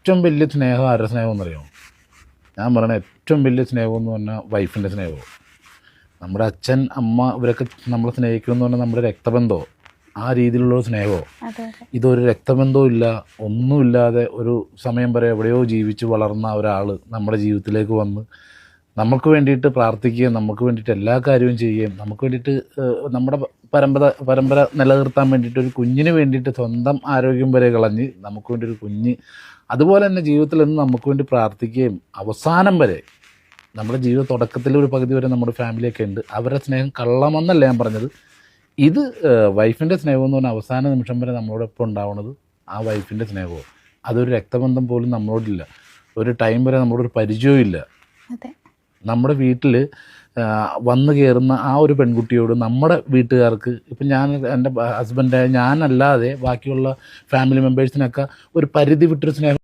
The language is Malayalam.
ഏറ്റവും വലിയ സ്നേഹം ആരുടെ സ്നേഹം എന്നറിയാമോ? ഞാൻ പറയണ ഏറ്റവും വലിയ സ്നേഹം എന്ന് പറഞ്ഞാൽ വൈഫിൻ്റെ സ്നേഹമോ. നമ്മുടെ അച്ഛൻ അമ്മ ഇവരൊക്കെ നമ്മളെ സ്നേഹിക്കുമെന്ന് പറഞ്ഞാൽ നമ്മുടെ രക്തബന്ധമോ ആ രീതിയിലുള്ള സ്നേഹമോ. ഇതൊരു രക്തബന്ധവും ഇല്ല, ഒന്നുമില്ലാതെ ഒരു സമയം വരെ എവിടെയോ ജീവിച്ച് വളർന്ന ഒരാൾ നമ്മുടെ ജീവിതത്തിലേക്ക് വന്ന് നമുക്ക് വേണ്ടിയിട്ട് പ്രാർത്ഥിക്കുകയും നമുക്ക് വേണ്ടിയിട്ട് എല്ലാ കാര്യവും ചെയ്യുകയും നമുക്ക് വേണ്ടിയിട്ട് നമ്മുടെ പരമ്പര നിലനിർത്താൻ വേണ്ടിയിട്ട് ഒരു കുഞ്ഞിന് വേണ്ടിയിട്ട് സ്വന്തം ആരോഗ്യം വരെ കളഞ്ഞ് നമുക്ക് വേണ്ടി ഒരു കുഞ്ഞ്, അതുപോലെ തന്നെ ജീവിതത്തിൽ നിന്ന് നമുക്ക് വേണ്ടി പ്രാർത്ഥിക്കുകയും അവസാനം വരെ നമ്മുടെ ജീവിത തുടക്കത്തിൽ ഒരു പകുതി വരെ നമ്മുടെ ഫാമിലിയൊക്കെ ഉണ്ട്. അവരുടെ സ്നേഹം കള്ളമെന്നല്ല ഞാൻ പറഞ്ഞത്. ഇത് വൈഫിൻ്റെ സ്നേഹം എന്ന് പറഞ്ഞാൽ അവസാന നിമിഷം വരെ നമ്മളോടൊപ്പം ഉണ്ടാവുന്നത് ആ വൈഫിൻ്റെ സ്നേഹമോ. അതൊരു രക്തബന്ധം പോലും നമ്മളോടില്ല, ഒരു ടൈം വരെ നമ്മളോടൊരു പരിചയവും ഇല്ല. നമ്മുടെ വീട്ടിൽ വന്നു കയറുന്ന ആ ഒരു പെൺകുട്ടിയോട് നമ്മുടെ വീട്ടുകാർക്ക്, ഇപ്പം ഞാൻ എൻ്റെ ഹസ്ബൻഡ് ഞാനല്ലാതെ ബാക്കിയുള്ള ഫാമിലി മെമ്പേഴ്സിനൊക്കെ ഒരു പരിധി വിട്ടൊരു സ്നേഹം